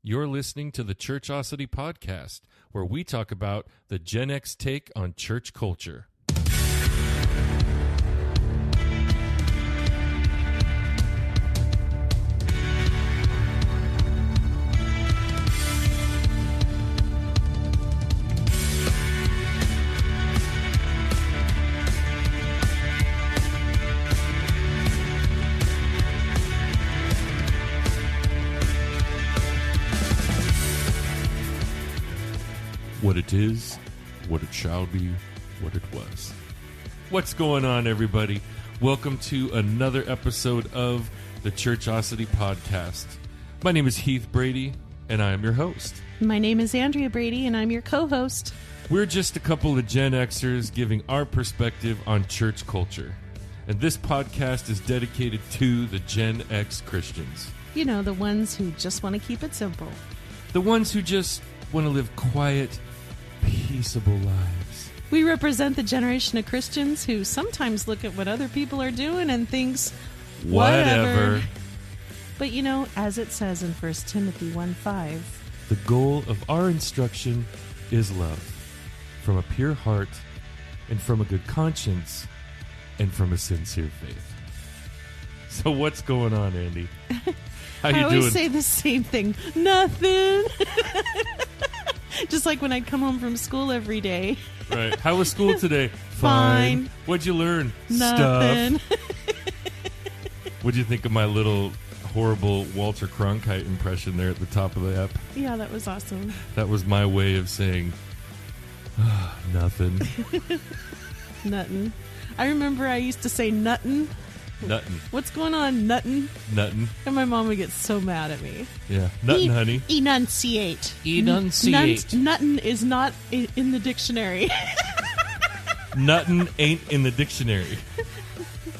You're listening to the Churchosity Podcast, where we talk about the Gen X take on church culture. What it is, what it shall be, what it was. What's going on, everybody? Welcome to another episode of the Churchosity Podcast. My name is Heath Brady, and I am your host. My name is Andrea Brady, and I'm your co-host. We're just a couple of Gen Xers giving our perspective on church culture. And this podcast is dedicated to the Gen X Christians. You know, the ones who just want to keep it simple. The ones who just want to live quiet, peaceable lives. We represent the generation of Christians who sometimes look at what other people are doing and thinks, whatever. But you know, as it says in 1 Timothy 1:5, the goal of our instruction is love, from a pure heart, and from a good conscience, and from a sincere faith. So what's going on, Andy? How you doing? I always say the same thing. Nothing. Just like when I'd come home from school every day. Right. How was school today? Fine. What'd you learn? Nothing. Stuff. What'd you think of my little horrible Walter Cronkite impression there at the top of the app? Yeah, that was awesome. That was my way of saying nothing. Nothing. I remember I used to say nuttin'. Nuttin'. What's going on, nuttin'? Nuttin'. And my mom would get so mad at me. Yeah. Nuttin', honey. Enunciate. Enunciate. Nuttin' is not in the dictionary. Nuttin' ain't in the dictionary.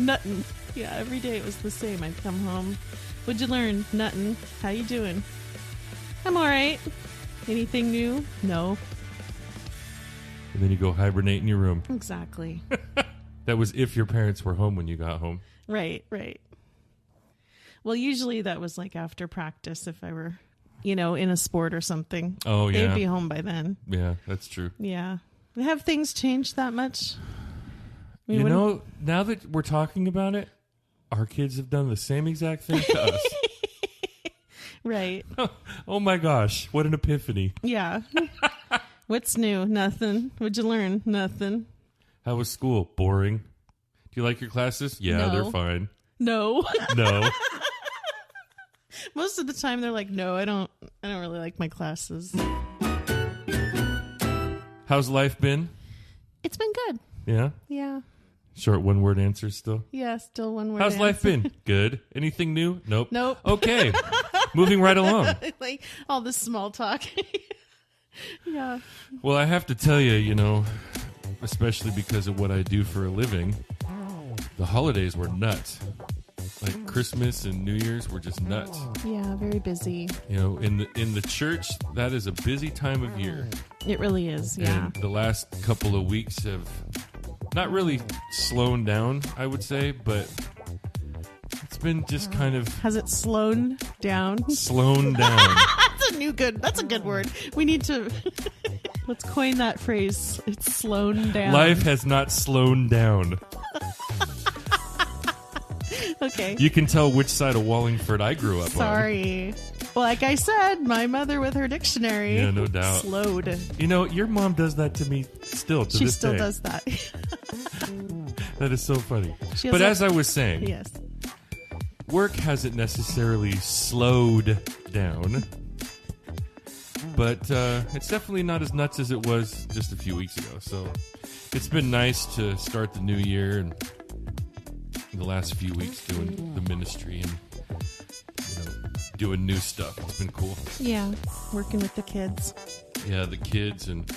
Nuttin'. Yeah, every day it was the same. I'd come home. What'd you learn? Nuttin'. How you doing? I'm all right. Anything new? No. And then you go hibernate in your room. Exactly. That was if your parents were home when you got home. Right. Well, usually that was like after practice if I were, in a sport or something. Oh, yeah. They'd be home by then. Yeah, that's true. Yeah. Have things changed that much? Now that we're talking about it, our kids have done the same exact thing to us. Right. Oh my gosh, what an epiphany. Yeah. What's new? Nothing. What'd you learn? Nothing. How was school? Boring. Do you like your classes? Yeah, No. They're fine. No. No. Most of the time they're like, no, I don't really like my classes. How's life been? It's been good. Yeah? Yeah. Short one-word answers still? Yeah, still one word. How's answer. life been? Good. Anything new? Nope. Nope. Okay. Moving right along. Like all this small talk. Yeah. Well, I have to tell you, especially because of what I do for a living, the holidays were nuts. Like Christmas and New Year's were just nuts. Yeah, very busy. In the church, that is a busy time of year. It really is, yeah. And the last couple of weeks have not really slowed down, I would say, but it's been just kind of... Has it slowed down? Slown down. That's a good word. We need to... Let's coin that phrase. It's slowed down. Life has not slowed down. Okay. You can tell which side of Wallingford I grew up on. Sorry. Well, like I said, my mother with her dictionary. Yeah, no doubt. Slowed. Your mom does that to me still to She this still day. does that. That is so funny. She has But a- as I was saying, Yes. work hasn't necessarily slowed down. But it's definitely not as nuts as it was just a few weeks ago. So it's been nice to start the new year and the last few weeks doing the ministry and doing new stuff. It's been cool. Yeah. Working with the kids. Yeah, the kids and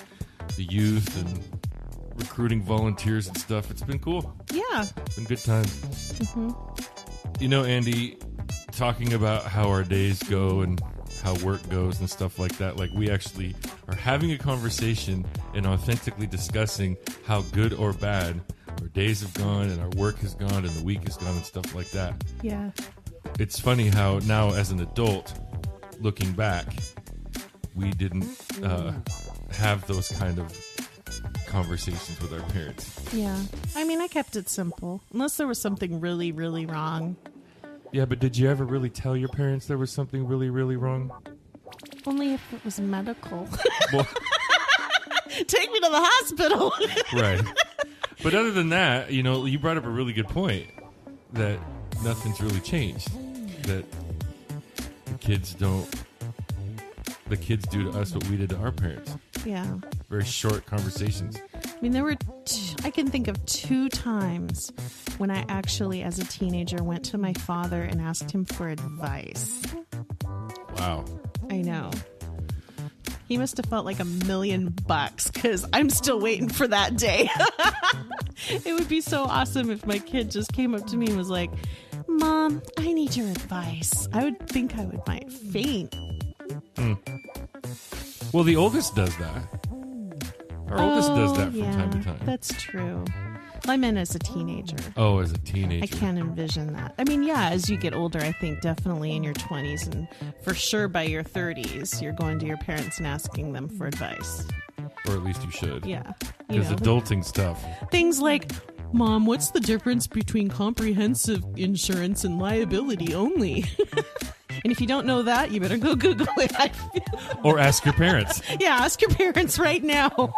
the youth and recruiting volunteers and stuff. It's been cool. Yeah. It's been good times. Mm-hmm. Andy, talking about how our days go and how work goes and stuff like that, like we actually are having a conversation and authentically discussing how good or bad our days have gone and our work has gone and the week has gone and stuff like that. Yeah. It's funny how now as an adult, looking back, we didn't have those kind of conversations with our parents. Yeah. I mean, I kept it simple. Unless there was something really, really wrong. Yeah, but did you ever really tell your parents there was something really, really wrong? Only if it was medical. Well, Take me to the hospital. right. But other than that, you brought up a really good point that nothing's really changed. That the kids do to us what we did to our parents. Yeah. Very short conversations. I mean, I can think of 2 times when I actually, as a teenager, went to my father and asked him for advice. Wow. I know. He must have felt like $1 million because I'm still waiting for that day. It would be so awesome if my kid just came up to me and was like, Mom, I need your advice. I would think I might faint. Well, the oldest does that. Our oldest does that from time to time. That's true. I meant as a teenager. Oh, as a teenager. I can't envision that. I mean, yeah, as you get older, I think definitely in your 20s and for sure by your 30s, you're going to your parents and asking them for advice. Or at least you should. Yeah. Because adulting stuff. Things like, Mom, what's the difference between comprehensive insurance and liability only? And if you don't know that, you better go Google it. Or ask your parents. Yeah, ask your parents right now.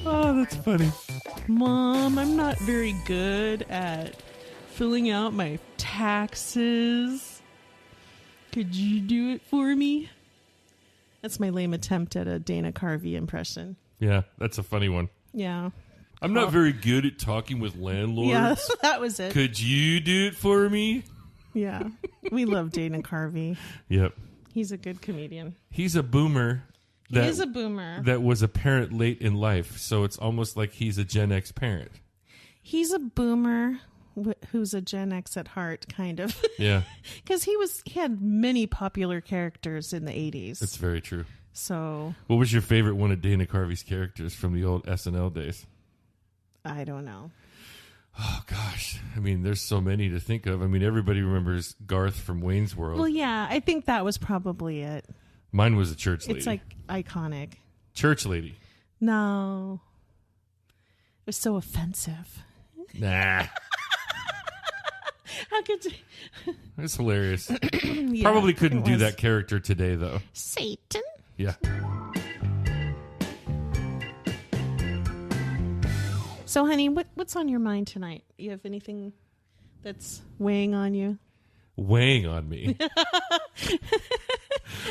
Oh, that's funny. Mom, I'm not very good at filling out my taxes. Could you do it for me? That's my lame attempt at a Dana Carvey impression. Yeah, that's a funny one. Yeah. I'm not very good at talking with landlords. Yeah, that was it. Could you do it for me? Yeah. We love Dana Carvey. Yep. He's a good comedian. He's a boomer. He is a boomer. That was a parent late in life, so it's almost like he's a Gen X parent. He's a boomer who's a Gen X at heart, kind of. Yeah. Because he had many popular characters in the 80s. That's very true. So. What was your favorite one of Dana Carvey's characters from the old SNL days? I don't know. Oh, gosh. I mean, there's so many to think of. I mean, everybody remembers Garth from Wayne's World. Well, yeah, I think that was probably it. Mine was a church lady. It's like iconic. Church lady. No. It was so offensive. Nah. How could you? That's hilarious. Yeah, probably couldn't do that character today, though. Satan? Yeah. So, honey, what's on your mind tonight? You have anything that's weighing on you? Weighing on me?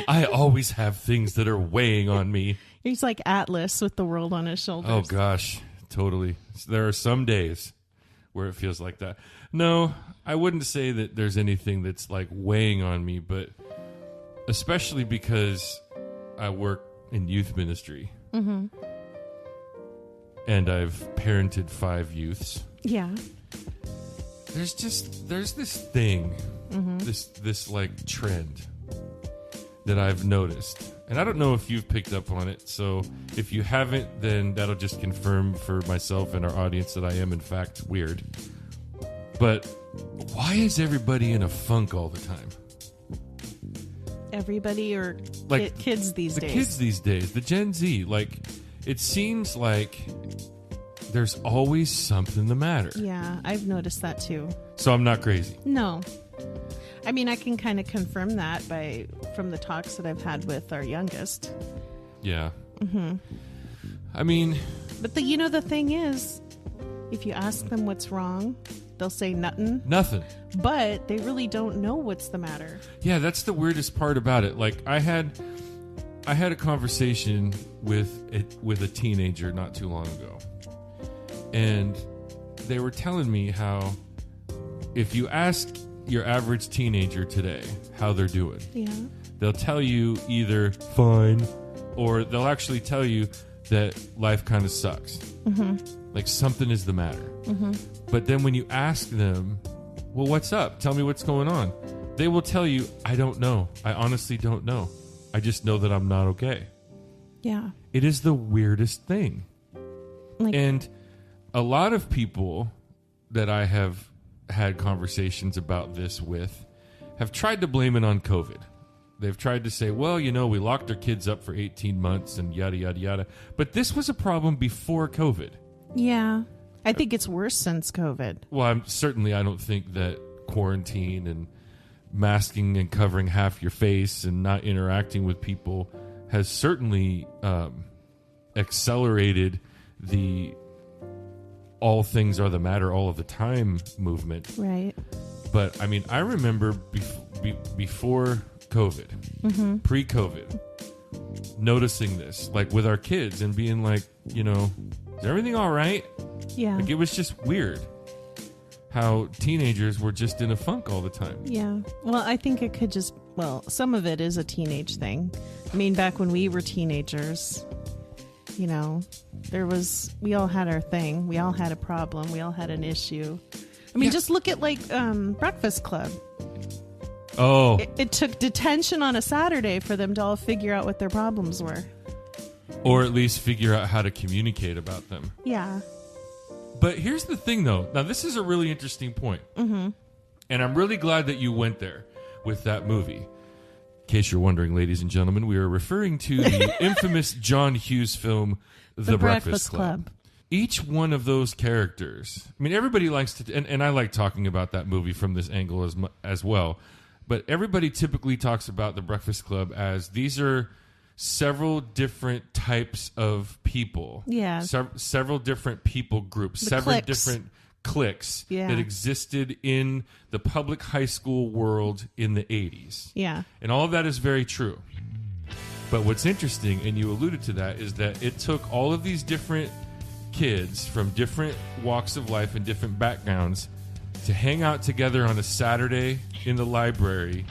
I always have things that are weighing on me. He's like Atlas with the world on his shoulders. Oh, gosh. Totally. There are some days where it feels like that. No, I wouldn't say that there's anything that's like weighing on me, but especially because I work in youth ministry. Mm-hmm. And I've parented 5 youths. Yeah. There's this thing, this like trend that I've noticed. And I don't know if you've picked up on it. So if you haven't, then that'll just confirm for myself and our audience that I am in fact weird. But why is everybody in a funk all the time? Everybody or like kids these days? The kids these days, the Gen Z. Like, it seems like there's always something the matter. Yeah, I've noticed that too. So I'm not crazy. No. I mean, I can kind of confirm that from the talks that I've had with our youngest. Yeah. Mm-hmm. I mean... But the thing is, if you ask them what's wrong, they'll say nothing. Nothing. But they really don't know what's the matter. Yeah, that's the weirdest part about it. Like, I had a conversation with a teenager not too long ago. And they were telling me how if you ask your average teenager today how they're doing, yeah, they'll tell you either fine or they'll actually tell you that life kind of sucks. Mm-hmm. Like something is the matter. Mm-hmm. But then when you ask them, well, what's up? Tell me what's going on. They will tell you, I don't know. I honestly don't know. I just know that I'm not okay. Yeah. It is the weirdest thing. And a lot of people that I have had conversations about this with have tried to blame it on COVID. They've tried to say, well, we locked our kids up for 18 months and yada, yada, yada. But this was a problem before COVID. Yeah. I think it's worse since COVID. Well, I don't think that quarantine and masking and covering half your face and not interacting with people has certainly accelerated the all things are the matter all of the time movement. Right. But, I remember before COVID, pre-COVID, noticing this, like with our kids and being like, is everything all right? Yeah. Like, it was just weird how teenagers were just in a funk all the time. Yeah. Well, I think it could some of it is a teenage thing. Back when we were teenagers, we all had our thing. We all had a problem. We all had an issue. Just look at Breakfast Club. Oh. It took detention on a Saturday for them to all figure out what their problems were. Or at least figure out how to communicate about them. Yeah. But here's the thing, though. Now, this is a really interesting point. Mm-hmm. And I'm really glad that you went there with that movie. In case you're wondering, ladies and gentlemen, we are referring to the infamous John Hughes film, The Breakfast Club. Each one of those characters, everybody likes to, and I like talking about that movie from this angle as well, but everybody typically talks about The Breakfast Club as these are several different types of people. Yeah. Several different people groups, several different cliques that existed in the public high school world in the 80s. Yeah. And all of that is very true. But what's interesting, and you alluded to that, is that it took all of these different kids from different walks of life and different backgrounds to hang out together on a Saturday in the library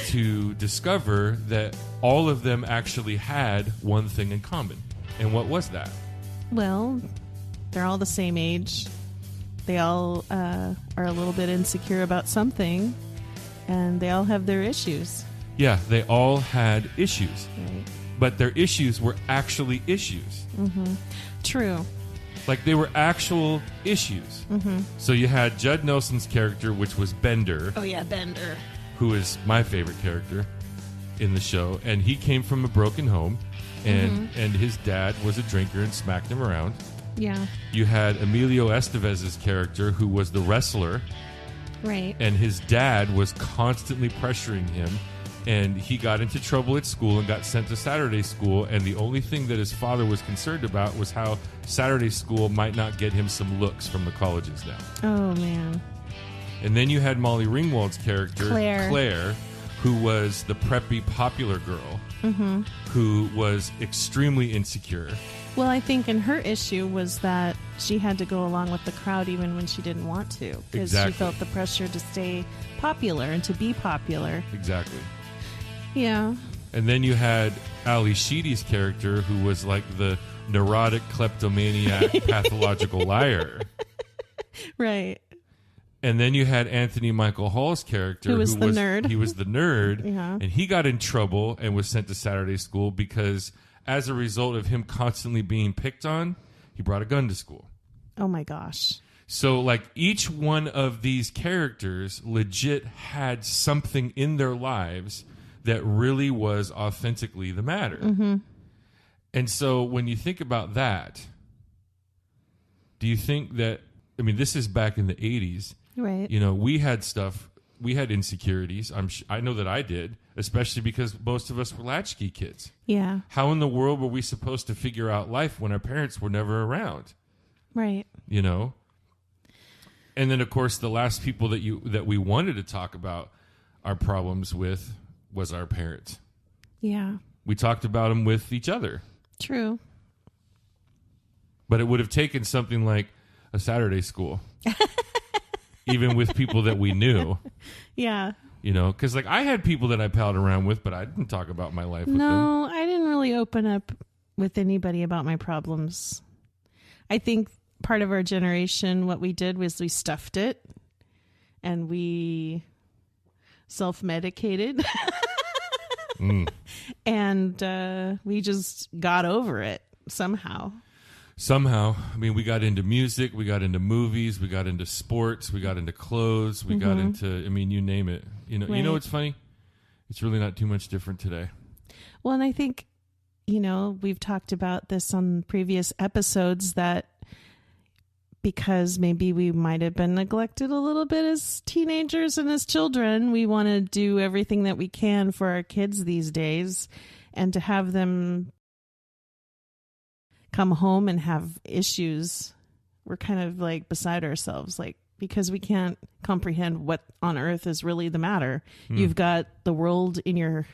to discover that all of them actually had one thing in common. And what was that? Well, they're all the same age. They all are a little bit insecure about something, and they all have their issues. Yeah, they all had issues. Right. But their issues were actually issues. Mm-hmm. True. Like, they were actual issues. Mm-hmm. So you had Judd Nelson's character, which was Bender. Oh, yeah, Bender. Who is my favorite character in the show. And he came from a broken home, and his dad was a drinker and smacked him around. Yeah. You had Emilio Estevez's character, who was the wrestler. Right. And his dad was constantly pressuring him. And he got into trouble at school and got sent to Saturday school. And the only thing that his father was concerned about was how Saturday school might not get him some looks from the colleges now. Oh, man. And then you had Molly Ringwald's character, Claire, who was the preppy popular girl, who was extremely insecure. Well, I think her issue was that she had to go along with the crowd even when she didn't want to. Because she felt the pressure to stay popular and to be popular. Exactly. Yeah. And then you had Ali Sheedy's character, who was like the neurotic kleptomaniac pathological liar. Right. And then you had Anthony Michael Hall's character, who was the nerd. He was the nerd, Yeah. And he got in trouble and was sent to Saturday school because as a result of him constantly being picked on, he brought a gun to school. Oh, my gosh. So, like, each one of these characters legit had something in their lives that really was authentically the matter. Mm-hmm. And so when you think about that, do you think that, this is back in the 80s. Right. We had stuff, we had insecurities. I know that I did, especially because most of us were latchkey kids. Yeah. How in the world were we supposed to figure out life when our parents were never around? Right. And then, of course, the last people that we wanted to talk about our problems with was our parents. Yeah. We talked about them with each other. True. But it would have taken something like a Saturday school, even with people that we knew. Yeah. Because I had people that I palled around with, but I didn't talk about my life with them. No, I didn't really open up with anybody about my problems. I think part of our generation, what we did was we stuffed it and we self-medicated. And we just got over it somehow. We got into music, we got into movies, we got into sports, we got into clothes, we got into, you name it. You know what's funny it's really not too much different today. Well, and I think, we've talked about this on previous episodes that because maybe we might have been neglected a little bit as teenagers and as children, we want to do everything that we can for our kids these days, and to have them come home and have issues, we're kind of like beside ourselves, like, because we can't comprehend what on earth is really the matter. You've got the world in your,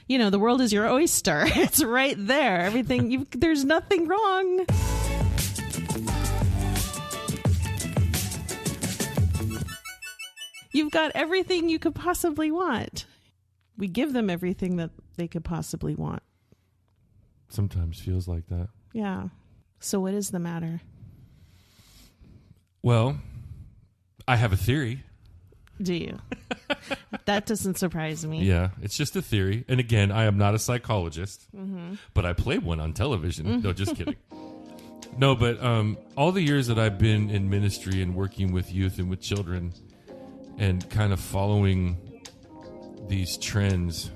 the world is your oyster. It's right there. Everything, there's nothing wrong. You've got everything you could possibly want. We give them everything that they could possibly want. Sometimes feels like that. Yeah. So what is the matter? Well, I have a theory. Do you? That doesn't surprise me. Yeah, it's just a theory. And again, I am not a psychologist, but I played one on television. No, just kidding. No, but all the years that I've been in ministry and working with youth and with children and kind of following these trends,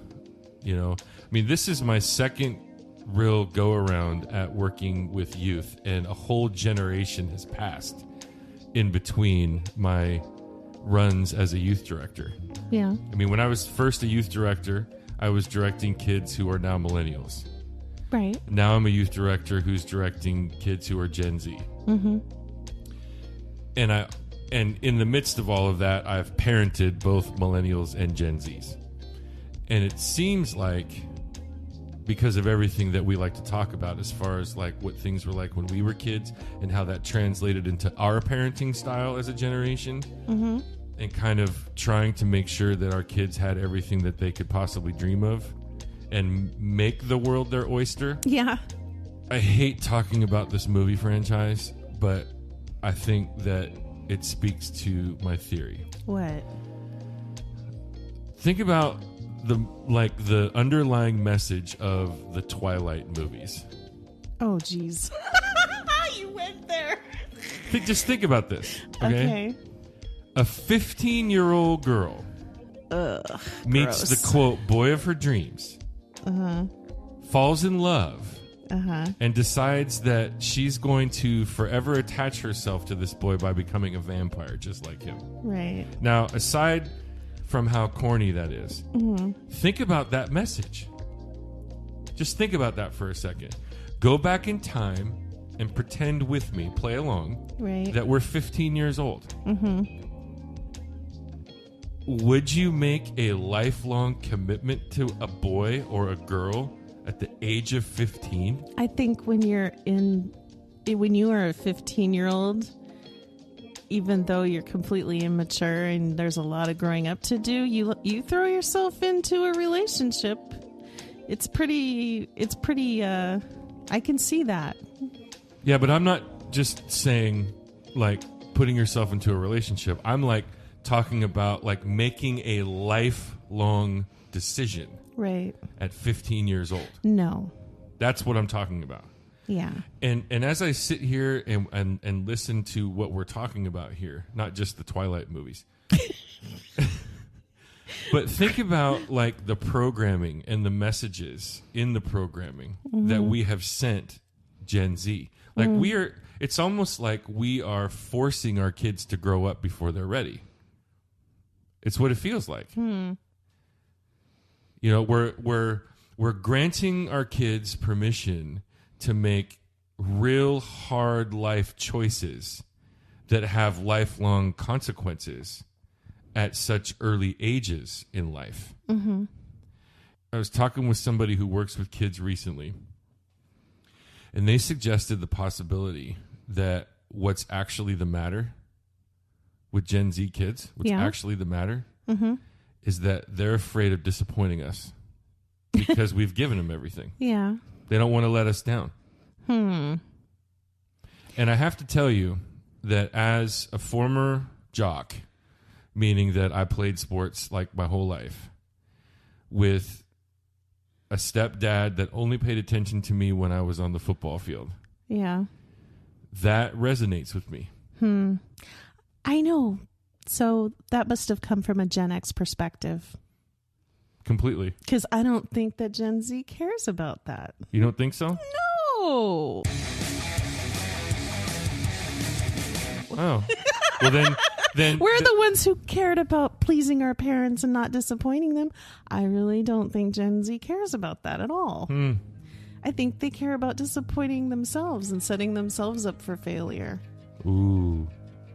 this is my second real go around at working with youth, and a whole generation has passed in between my runs as a youth director. Yeah. When I was first a youth director, I was directing kids who are now millennials. Right. Now I'm a youth director who's directing kids who are Gen Z. Mm-hmm. And in the midst of all of that, I've parented both millennials and Gen Zs. And it seems like, because of everything that we like to talk about as far as like what things were like when we were kids and how that translated into our parenting style as a generation, and kind of trying to make sure that our kids had everything that they could possibly dream of and make the world their oyster. Yeah. I hate talking about this movie franchise, but I think that it speaks to my theory. What? Think about the underlying message of the Twilight movies. Oh, geez. You went there. Just think about this. Okay. A 15-year-old girl meets gross. the quote boy of her dreams. Falls in love. And decides that she's going to forever attach herself to this boy by becoming a vampire just like him. Right. Now, aside from how corny that is, think about that message. Just think about that for a second. Go back in time and pretend with me, play along, that we're 15 years old. Would you make a lifelong commitment to a boy or a girl at the age of 15? I think when you are a 15-year-old, even though you're completely immature and there's a lot of growing up to do, you throw yourself into a relationship. It's pretty I can see that. Yeah, but I'm not just saying like putting yourself into a relationship. I'm like talking about like making a lifelong decision. Right. At 15 years old. No. That's what I'm talking about. Yeah. And as I sit here and listen to what we're talking about here, not just the Twilight movies, but think about like the programming and the messages in the programming that we have sent Gen Z. Like it's almost like we are forcing our kids to grow up before they're ready. It's what it feels like. We're granting our kids permission to make real hard life choices that have lifelong consequences at such early ages in life. I was talking with somebody who works with kids recently, and they suggested the possibility that what's actually the matter with Gen Z kids, actually the matter, is that they're afraid of disappointing us because we've given them everything. Yeah. They don't want to let us down. And I have to tell you that as a former jock, meaning that I played sports like my whole life, with a stepdad that only paid attention to me when I was on the football field. Yeah. That resonates with me. I know. So that must have come from a Gen X perspective. completely. Because I don't think that Gen Z cares about that. You don't think so? No. Oh. Well, then we're the ones who cared about pleasing our parents and not disappointing them. I really don't think Gen Z cares about that at all. I think they care about disappointing themselves and setting themselves up for failure. Ooh.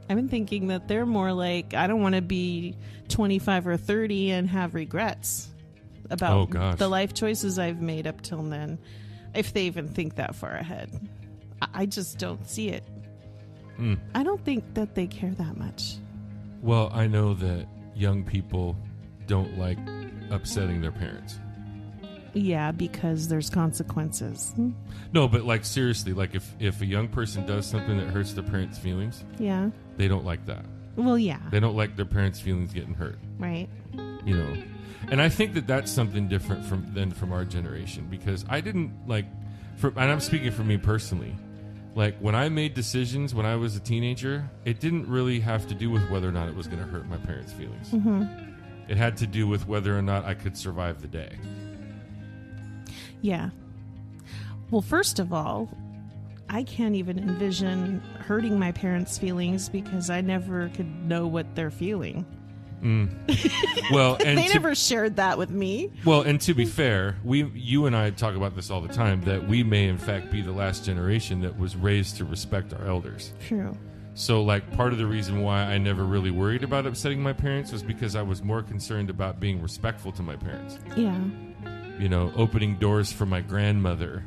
I've been thinking that they're more like, I don't want to be 25 or 30 and have regrets about the life choices I've made up till then, if they even think that far ahead. I just don't see it. I don't think that they care that much. Well, I know that young people don't like upsetting their parents. Yeah, because there's consequences. No, but like seriously, like if a young person does something that hurts their parents' feelings, yeah, they don't like that. Well, yeah. They don't like their parents' feelings getting hurt. Right. You know. And I think that that's something different from our generation, because I didn't and I'm speaking for me personally. Like, when I made decisions when I was a teenager, it didn't really have to do with whether or not it was going to hurt my parents' feelings. Mm-hmm. It had to do with whether or not I could survive the day. Yeah. Well, first of all, I can't even envision hurting my parents' feelings because I never could know what they're feeling. Well, and they never shared that with me. Well, and to be fair, you and I talk about this all the time, that we may in fact be the last generation that was raised to respect our elders. True. So, like, part of the reason why I never really worried about upsetting my parents was because I was more concerned about being respectful to my parents. Yeah. You know, opening doors for my grandmother,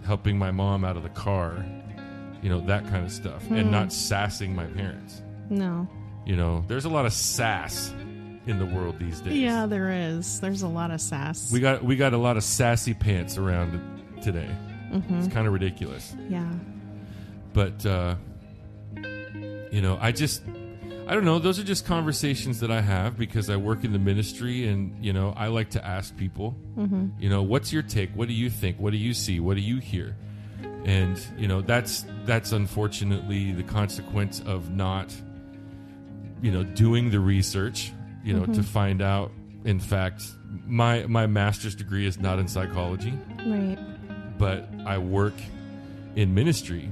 helping my mom out of the car, you know, that kind of stuff, and not sassing my parents. No. You know, there's a lot of sass in the world these days. Yeah, there is. There's a lot of sass. We got a lot of sassy pants around today. Mm-hmm. It's kind of ridiculous. Yeah. But, you know, I don't know. Those are just conversations that I have because I work in the ministry, and, you know, I like to ask people, you know, what's your take? What do you think? What do you see? What do you hear? And, you know, that's unfortunately the consequence of not, you know, doing the research, you know, to find out. In fact, my master's degree is not in psychology. Right. But I work in ministry.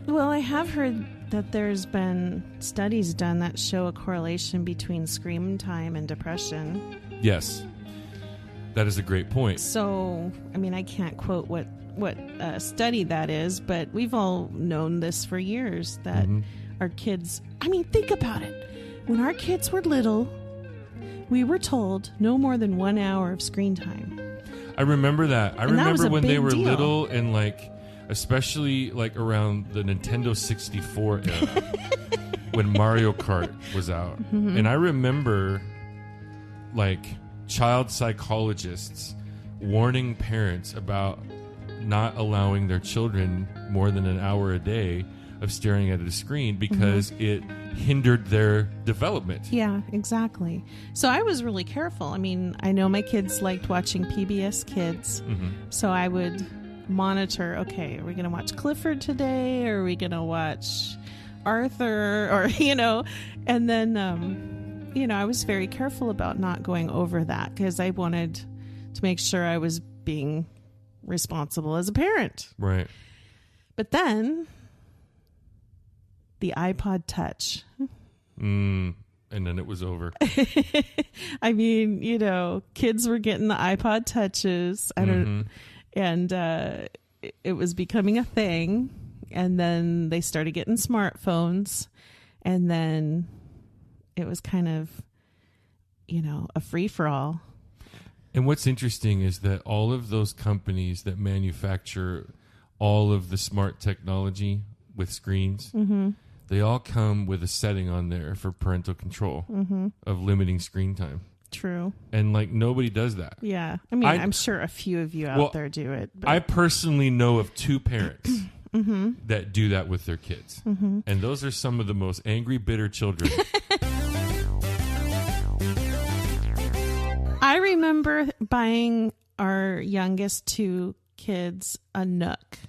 Well, I have heard that there's been studies done that show a correlation between screen time and depression. Yes. That is a great point. So, I mean, I can't quote what study that is, but we've all known this for years, that our kids, I mean, think about it. When our kids were little, we were told no more than 1 hour of screen time. I remember that. I remember when they were deal. little, and like, especially like around the Nintendo 64 era when Mario Kart was out. And I remember like child psychologists warning parents about not allowing their children more than an hour a day of staring at a screen because it hindered their development. Yeah, exactly. So I was really careful. I mean, I know my kids liked watching PBS Kids, so I would monitor, okay, are we going to watch Clifford today, or are we going to watch Arthur, or, you know, and then, you know, I was very careful about not going over that because I wanted to make sure I was being responsible as a parent. Right. But then the iPod Touch. And then it was over. I mean, you know, kids were getting the iPod Touches. And it was becoming a thing. And then they started getting smartphones. And then it was kind of, you know, a free-for-all. And what's interesting is that all of those companies that manufacture all of the smart technology with screens, they all come with a setting on there for parental control of limiting screen time. True. And like nobody does that. Yeah. I mean, I'm sure a few of you out there do it. But. I personally know of 2 parents that do that with their kids. And those are some of the most angry, bitter children. I remember buying our youngest 2 kids a Nook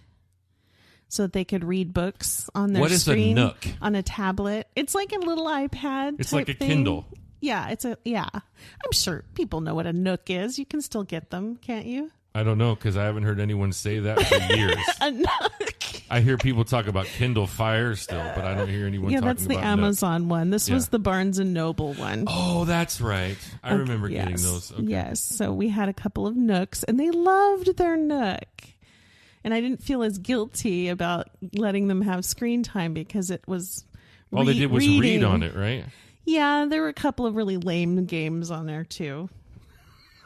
so that they could read books on their screen. What is a Nook? On a tablet. It's like a little iPad. It's like a thing. Kindle. Yeah, I'm sure people know what a Nook is. You can still get them, can't you? I don't know, because I haven't heard anyone say that for years. A Nook. I hear people talk about Kindle Fire still, but I don't hear anyone talking about that's the Amazon one. This was the Barnes & Noble one. Oh, that's right. I remember getting those. Okay. Yes, so we had a couple of Nooks, and they loved their Nook. And I didn't feel as guilty about letting them have screen time because it was all they did was reading. Read on it, right? Yeah, there were a couple of really lame games on there, too.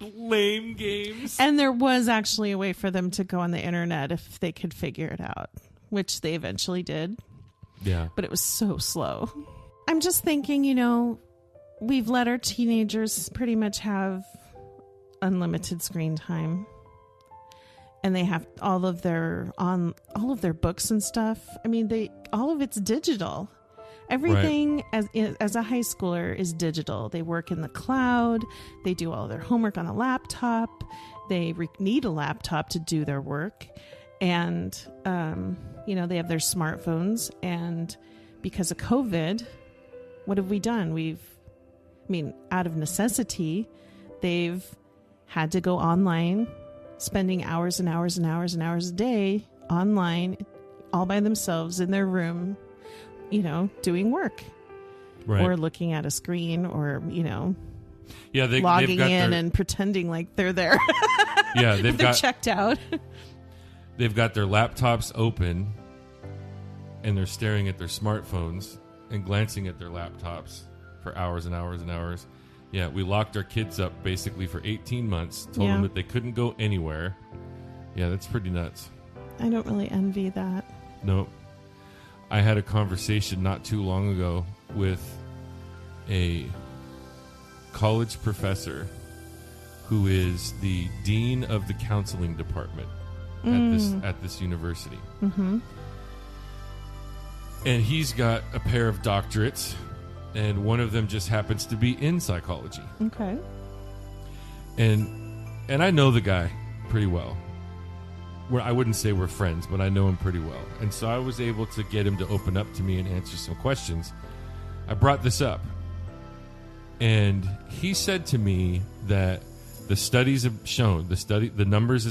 Lame games. And there was actually a way for them to go on the internet if they could figure it out, which they eventually did. Yeah. But it was so slow. I'm just thinking, we've let our teenagers pretty much have unlimited screen time. And they have all of their books and stuff. I mean, all of it's digital. Everything as a high schooler is digital. They work in the cloud. They do all their homework on a laptop. They need a laptop to do their work. And, they have their smartphones. And because of COVID, what have we done? Out of necessity, they've had to go online, spending hours and hours and hours and hours a day online, all by themselves in their room, doing work, or looking at a screen, or logging in and pretending like they're there. Yeah, they're checked out. They've got their laptops open, and they're staring at their smartphones and glancing at their laptops for hours and hours and hours. Yeah, we locked our kids up basically for 18 months, told them that they couldn't go anywhere. Yeah, that's pretty nuts. I don't really envy that. No. I had a conversation not too long ago with a college professor who is the dean of the counseling department at this university. Mm-hmm. And he's got a pair of doctorates, and one of them just happens to be in psychology. Okay. And I know the guy pretty well. I wouldn't say we're friends, but I know him pretty well. And so I was able to get him to open up to me and answer some questions. I brought this up, and he said to me that the studies have shown the numbers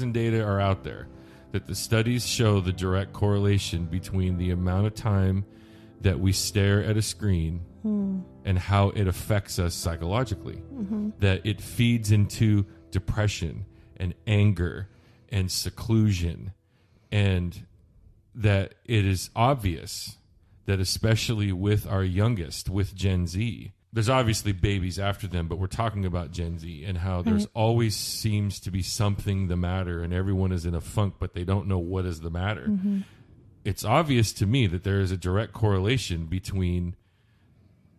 and data are out there, that the studies show the direct correlation between the amount of time that we stare at a screen and how it affects us psychologically. Mm-hmm. That it feeds into depression and anger and seclusion, and that it is obvious that especially with our youngest, with Gen Z, there's obviously babies after them, but we're talking about Gen Z and how there's always seems to be something the matter, and everyone is in a funk, but they don't know what is the matter. Mm-hmm. It's obvious to me that there is a direct correlation between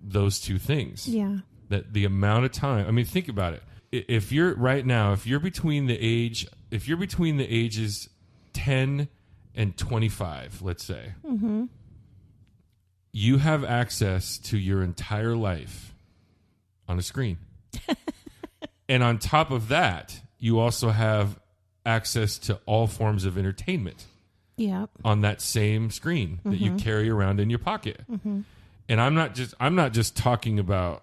those two things. Yeah. That the amount of time, think about it. If you're between the ages 10 and 25, let's say, mm-hmm. you have access to your entire life on a screen. And on top of that, you also have access to all forms of entertainment. Yep. On that same screen that you carry around in your pocket. Mm-hmm. And I'm not just talking about,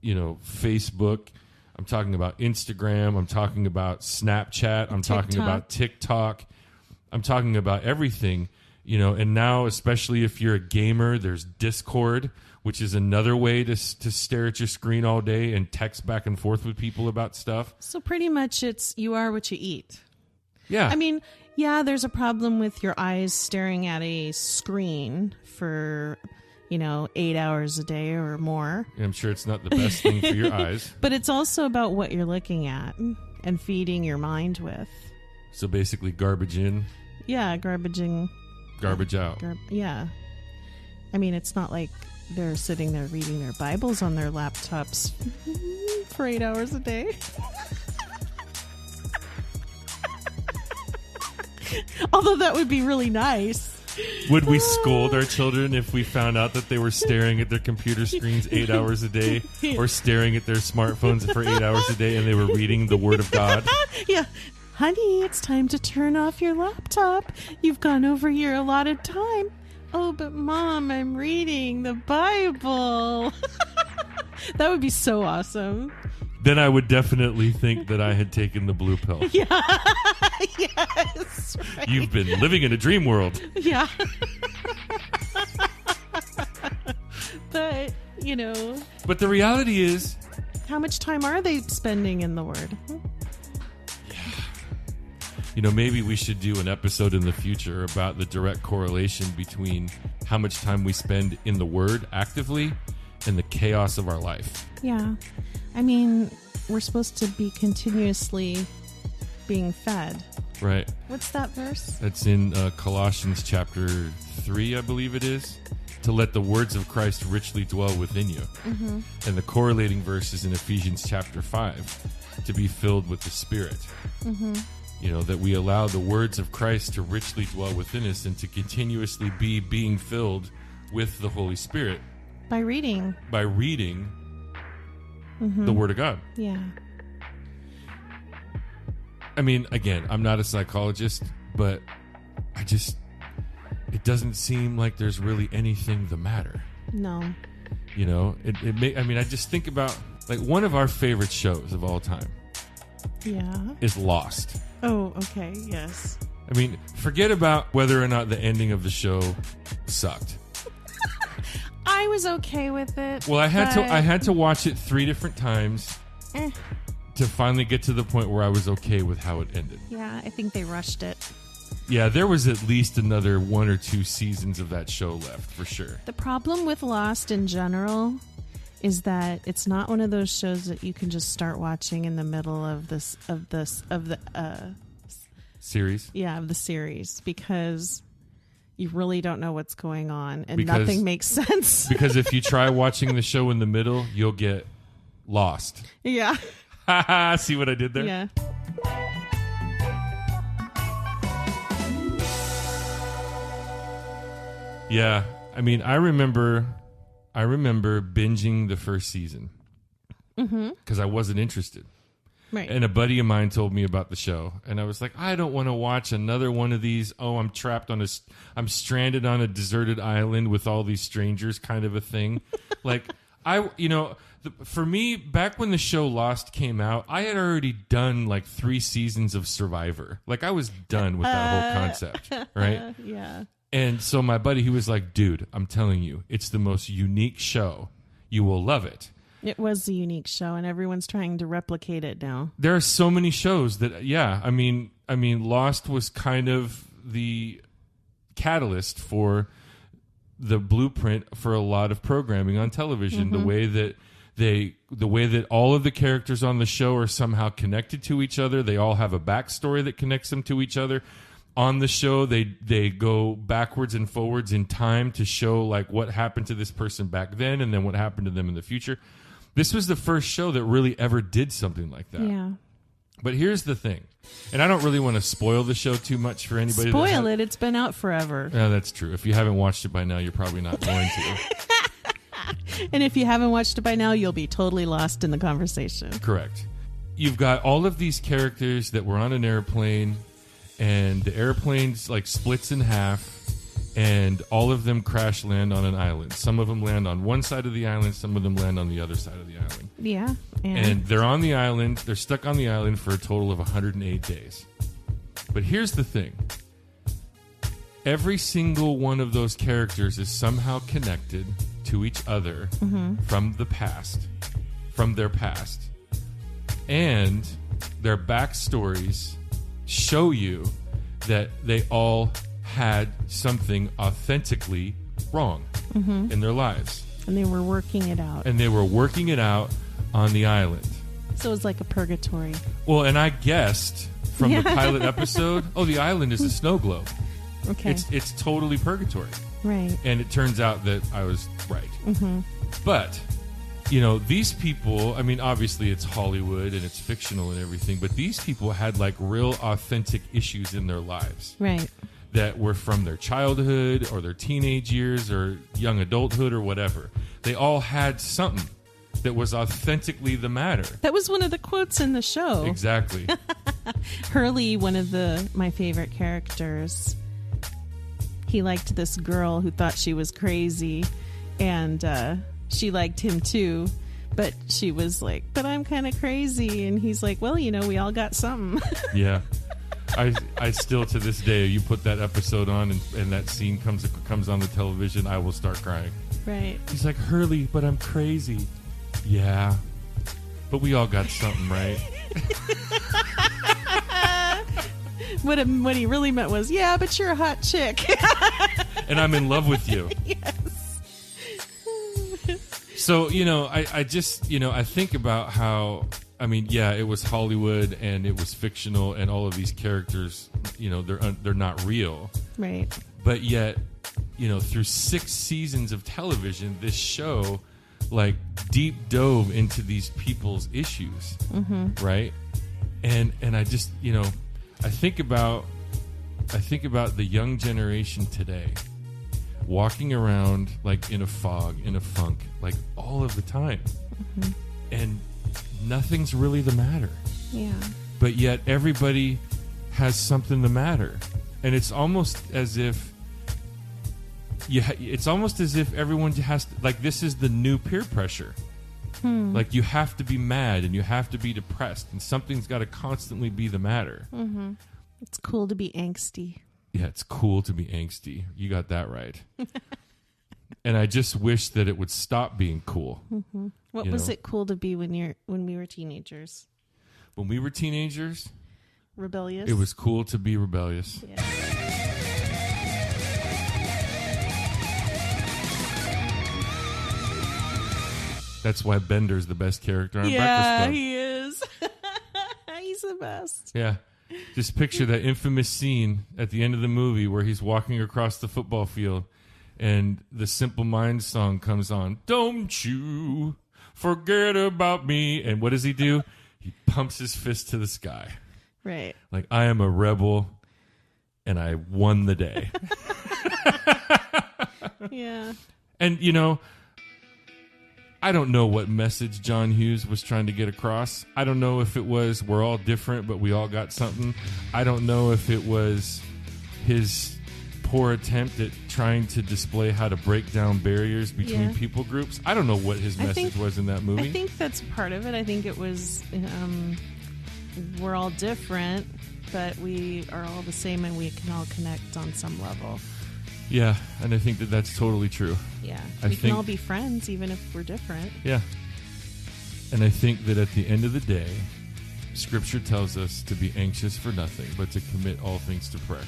Facebook. I'm talking about Instagram. I'm talking about Snapchat. I'm talking about TikTok. I'm talking about everything, and now, especially if you're a gamer, there's Discord, which is another way to stare at your screen all day and text back and forth with people about stuff. So pretty much you are what you eat. Yeah. Yeah, there's a problem with your eyes staring at a screen for, 8 hours a day or more. I'm sure it's not the best thing for your eyes. But it's also about what you're looking at and feeding your mind with. So basically garbage in. Yeah, garbaging. Garbage out. Yeah. It's not like they're sitting there reading their Bibles on their laptops for 8 hours a day. Although that would be really nice. Would we scold our children if we found out that they were staring at their computer screens 8 hours a day, or staring at their smartphones for 8 hours a day, and they were reading the Word of God? Yeah. Honey, it's time to turn off your laptop. You've gone over your allotted time. Oh, but Mom, I'm reading the Bible. That would be so awesome. Then I would definitely think that I had taken the blue pill. Yeah. Yes. Right. You've been living in a dream world. Yeah. But, you know. But the reality is, how much time are they spending in the Word? you know, maybe we should do an episode in the future about the direct correlation between how much time we spend in the Word actively and the chaos of our life. Yeah. I mean, we're supposed to be continuously being fed. Right. What's that verse? That's in Colossians chapter 3, I believe it is. To let the words of Christ richly dwell within you. Mm-hmm. And the correlating verse is in Ephesians chapter 5. To be filled with the Spirit. Mm-hmm. You know, that we allow the words of Christ to richly dwell within us and to continuously be being filled with the Holy Spirit. By reading. By reading mm-hmm. the Word of God. Yeah. I mean, again, I'm not a psychologist, but it doesn't seem like there's really anything the matter. No. You know, I just think about, like, one of our favorite shows of all time. Yeah. Is Lost. Oh, okay, yes. I mean, forget about whether or not the ending of the show sucked. I was okay with it. Well, I had to watch it 3 different times to finally get to the point where I was okay with how it ended. Yeah, I think they rushed it. Yeah, there was at least another 1 or 2 seasons of that show left, for sure. The problem with Lost in general is that it's not one of those shows that you can just start watching in the middle of the series. Yeah, of the series, because you really don't know what's going on and nothing makes sense. Because if you try watching the show in the middle, you'll get lost. Yeah. See what I did there? Yeah. Yeah. I mean, I remember binging the first season because I wasn't interested. Right. And a buddy of mine told me about the show, and I was like, I don't want to watch another one of these. Oh, I'm stranded on a deserted island with all these strangers, kind of a thing. Like, for me, back when the show Lost came out, I had already done like 3 seasons of Survivor. Like, I was done with that whole concept, right? Yeah. And so my buddy, he was like, dude, I'm telling you, it's the most unique show. You will love it. It was a unique show, and everyone's trying to replicate it now. There are so many shows that, yeah, I mean, Lost was kind of the catalyst for the blueprint for a lot of programming on television. Mm-hmm. The way that all of the characters on the show are somehow connected to each other. They all have a backstory that connects them to each other. On the show, they go backwards and forwards in time to show like what happened to this person back then and then what happened to them in the future. This was the first show that really ever did something like that. Yeah. But here's the thing, and I don't really want to spoil the show too much for anybody. Spoil it. It's been out forever. Yeah, that's true. If you haven't watched it by now, you're probably not going to. And if you haven't watched it by now, you'll be totally lost in the conversation. Correct. You've got all of these characters that were on an airplane, and the airplane's like splits in half, and all of them crash land on an island. Some of them land on one side of the island, some of them land on the other side of the island. Yeah. And they're on the island, they're stuck on the island for a total of 108 days. But here's the thing. Every single one of those characters is somehow connected to each other from the past, from their past. And their backstories show you that they all had something authentically wrong in their lives. And they were working it out. And they were working it out on the island. So it was like a purgatory. Well, and I guessed from the pilot episode, the island is a snow globe. Okay. It's totally purgatory. Right. And it turns out that I was right. Mm-hmm. But, these people, I mean, obviously it's Hollywood and it's fictional and everything, but these people had like real authentic issues in their lives. Right. That were from their childhood or their teenage years or young adulthood or whatever. They all had something that was authentically the matter. That was one of the quotes in the show. Exactly. Hurley, one of my favorite characters, he liked this girl who thought she was crazy, and she liked him too. But she was like, but I'm kind of crazy. And he's like, well, we all got something. Yeah. I still, to this day, you put that episode on and that scene comes on the television, I will start crying. Right. He's like, Hurley, but I'm crazy. Yeah. But we all got something, right? What he really meant was, yeah, but you're a hot chick. And I'm in love with you. Yes. So, I just, I think about how, it was Hollywood and it was fictional and all of these characters, they're not real. Right. But yet, through 6 seasons of television, this show, like, deep dove into these people's issues. Mm-hmm. Right. And I just, I think about the young generation today walking around like in a fog, in a funk, like all of the time. Mm-hmm. And nothing's really the matter. Yeah. But yet everybody has something the matter. And it's almost as if everyone has to, like, this is the new peer pressure. Like, you have to be mad and you have to be depressed and something's got to constantly be the matter. Mm-hmm. It's cool to be angsty. Yeah, it's cool to be angsty. You got that right. And I just wish that it would stop being cool. Mm-hmm. What was it cool to be when we were teenagers? When we were teenagers? Rebellious? It was cool to be rebellious. Yeah. That's why Bender's the best character on Breakfast Yeah, Club. he is. He's the best. Yeah. Just picture that infamous scene at the end of the movie where he's walking across the football field and the Simple Minds song comes on. Don't you forget about me. And what does he do? He pumps his fist to the sky. Right. Like, I am a rebel and I won the day. Yeah. And, I don't know what message John Hughes was trying to get across. I don't know if it was we're all different, but we all got something. I don't know if it was his poor attempt at trying to display how to break down barriers between people groups. I don't know what his message was in that movie. I think that's part of it. I think it was we're all different, but we are all the same and we can all connect on some level. Yeah, and I think that that's totally true. Yeah, we can all be friends even if we're different. Yeah. And I think that at the end of the day, Scripture tells us to be anxious for nothing, but to commit all things to prayer.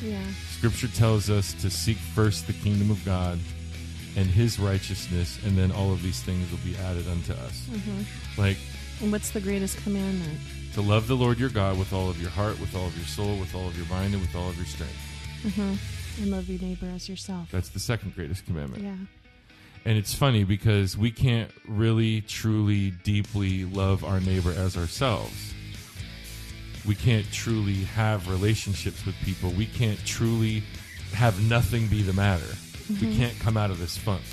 Yeah. Scripture tells us to seek first the kingdom of God and His righteousness, and then all of these things will be added unto us. Mm-hmm. Like, and what's the greatest commandment? To love the Lord your God with all of your heart, with all of your soul, with all of your mind, and with all of your strength. Mm-hmm. And love your neighbor as yourself. That's the second greatest commandment. Yeah. And it's funny because we can't really, truly, deeply love our neighbor as ourselves. We can't truly have relationships with people. We can't truly have nothing be the matter. Mm-hmm. We can't come out of this funk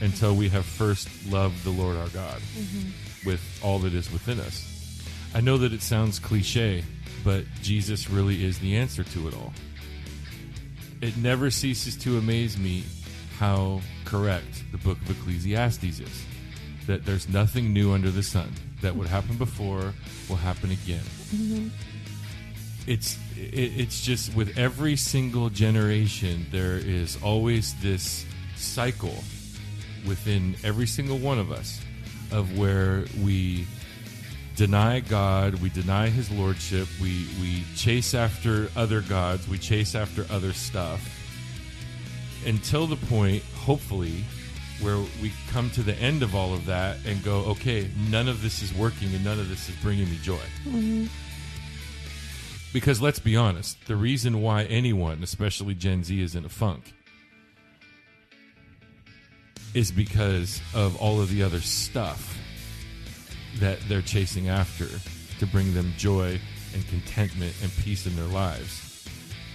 until we have first loved the Lord our God with all that is within us. I know that it sounds cliche, but Jesus really is the answer to it all. It never ceases to amaze me how correct the book of Ecclesiastes is. That there's nothing new under the sun. That what happened before will happen again. Mm-hmm. It's just with every single generation, there is always this cycle within every single one of us of where we deny God, we deny His lordship, we chase after other gods, we chase after other stuff, until the point, hopefully, where we come to the end of all of that and go, okay, none of this is working and none of this is bringing me joy. Mm-hmm. Because let's be honest, the reason why anyone, especially Gen Z, is in a funk is because of all of the other stuff that they're chasing after to bring them joy and contentment and peace in their lives.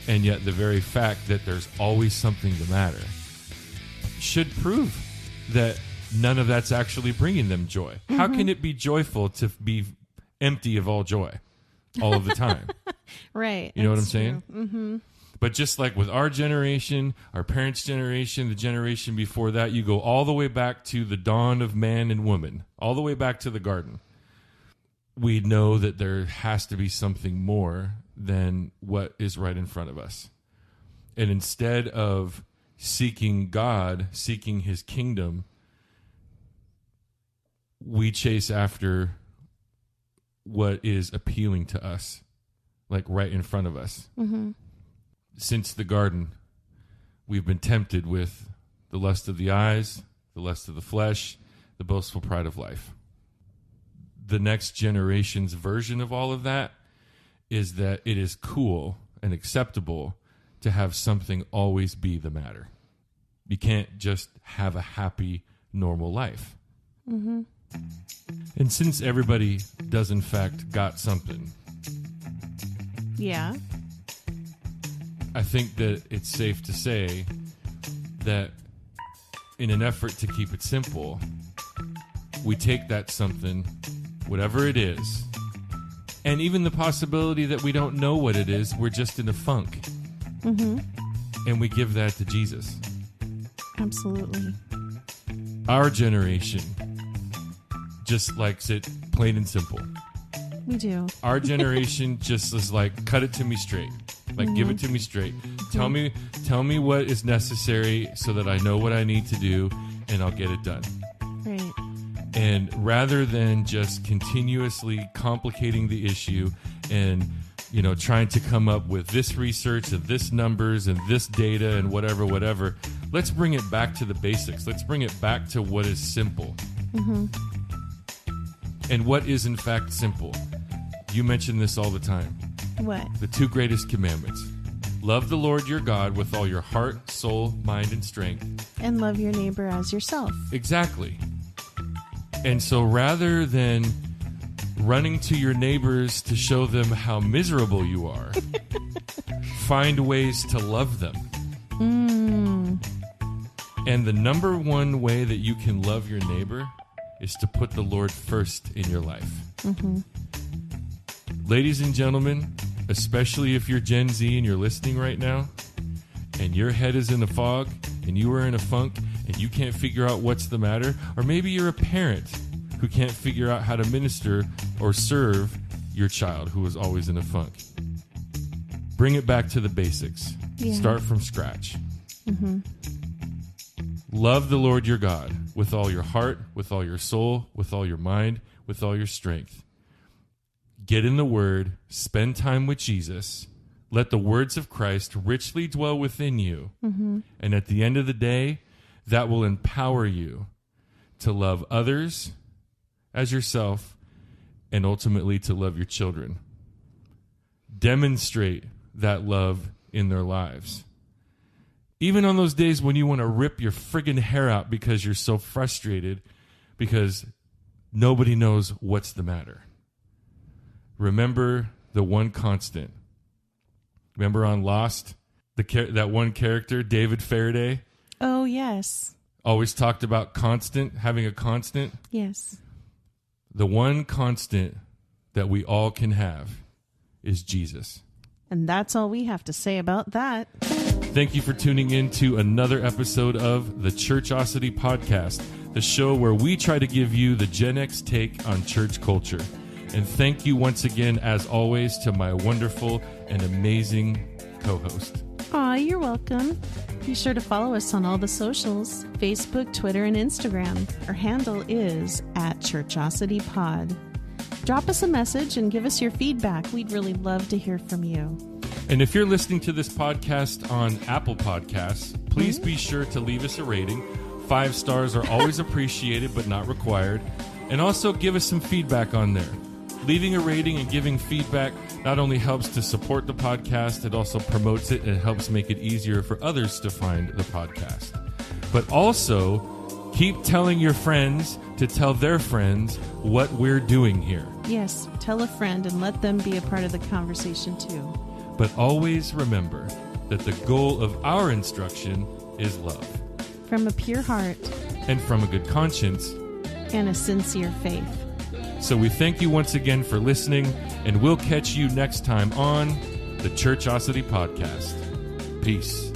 And yet the very fact that there's always something the matter should prove that none of that's actually bringing them joy. Mm-hmm. How can it be joyful to be empty of all joy all of the time? Right. You know what I'm saying? Mm-hmm. But just like with our generation, our parents' generation, the generation before that, you go all the way back to the dawn of man and woman, all the way back to the garden. We know that there has to be something more than what is right in front of us. And instead of seeking God, seeking his kingdom, we chase after what is appealing to us, like right in front of us. Mm-hmm. Since the garden, we've been tempted with the lust of the eyes, the lust of the flesh, the boastful pride of life. The next generation's version of all of that is that it is cool and acceptable to have something always be the matter. You can't just have a happy, normal life. Mm-hmm. And since everybody does, in fact, got something, Yeah. I think that it's safe to say that in an effort to keep it simple, we take that something, whatever it is, and even the possibility that we don't know what it is, we're just in a funk. Mm-hmm. And we give that to Jesus. Absolutely. Our generation just likes it plain and simple. We do. Our generation just is like, cut it to me straight. Like, give it to me straight. Tell me what is necessary so that I know what I need to do, and I'll get it done. Right. And rather than just continuously complicating the issue and, you know, trying to come up with this research and this numbers and this data and whatever, let's bring it back to the basics. Let's bring it back to what is simple. Mm-hmm. And what is, in fact, simple? You mention this all the time. What? The two greatest commandments. Love the Lord your God with all your heart, soul, mind, and strength. And love your neighbor as yourself. Exactly. And so rather than running to your neighbors to show them how miserable you are, find ways to love them. And the number one way that you can love your neighbor is to put the Lord first in your life. Mm-hmm. Ladies and gentlemen, especially if you're Gen Z and you're listening right now, and your head is in a fog, and you are in a funk, and you can't figure out what's the matter, or maybe you're a parent who can't figure out how to minister or serve your child who is always in a funk. Bring it back to the basics. Yeah. Start from scratch. Mm-hmm. Love the Lord your God with all your heart, with all your soul, with all your mind, with all your strength. Get in the Word, spend time with Jesus, let the words of Christ richly dwell within you, and at the end of the day, that will empower you to love others as yourself and ultimately to love your children. Demonstrate that love in their lives. Even on those days when you want to rip your friggin' hair out because you're so frustrated because nobody knows what's the matter. Remember the one constant. Remember on Lost, that one character, David Faraday? Oh, yes. Always talked about constant, having a constant. Yes. The one constant that we all can have is Jesus. And that's all we have to say about that. Thank you for tuning in to another episode of the Churchosity Podcast, the show where we try to give you the Gen X take on church culture. And thank you once again, as always, to my wonderful and amazing co-host. Aw, you're welcome. Be sure to follow us on all the socials, Facebook, Twitter, and Instagram. Our handle is @ChurchosityPod. Drop us a message and give us your feedback. We'd really love to hear from you. And if you're listening to this podcast on Apple Podcasts, please be sure to leave us a rating. 5 stars are always appreciated, but not required. And also give us some feedback on there. Leaving a rating and giving feedback not only helps to support the podcast, it also promotes it and helps make it easier for others to find the podcast. But also, keep telling your friends to tell their friends what we're doing here. Yes, tell a friend and let them be a part of the conversation too. But always remember that the goal of our instruction is love. From a pure heart. And from a good conscience. And a sincere faith. So we thank you once again for listening, and we'll catch you next time on the Churchosity Podcast. Peace.